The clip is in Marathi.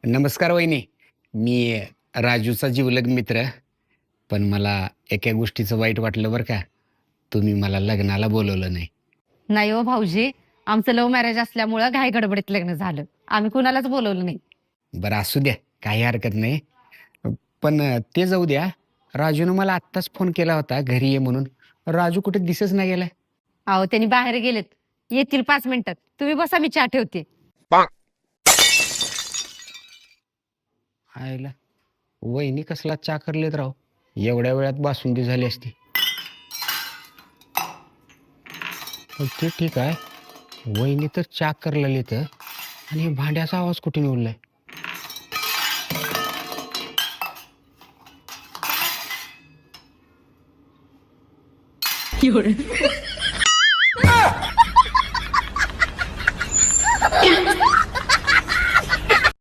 नमस्कार वहिनी. मी राजूचा जिवलग मित्र. पण मला एका गोष्टीचं वाईट वाटलं बरं का. तुम्ही मला लग्नाला बोलवलं नाही. नाही हो भाऊजी, आमचं लव्ह मॅरेज असल्यामुळं घाई गडबडीत लग्न झालं. आम्ही कुणालाच बोलवलं नाही. बरं असू द्या, काही हरकत नाही. पण ते जाऊ द्या. राजूनं मला आत्ताच फोन केला होता घरी ये म्हणून. राजू कुठे दिसच नाही गेलाय. अहो त्यांनी बाहेर गेलेत. येतील 5 मिनिटात. तुम्ही बसा, मी चहा ठेवते. आयला वहिनी कसला चा करलेत राव. एवढ्या वेळात बासुंदी झाली असती. पण ते ठीक आहे. वहिनी तर चा करलेली तर आणि हे भांड्याचा आवाज कुठे निवडलाय.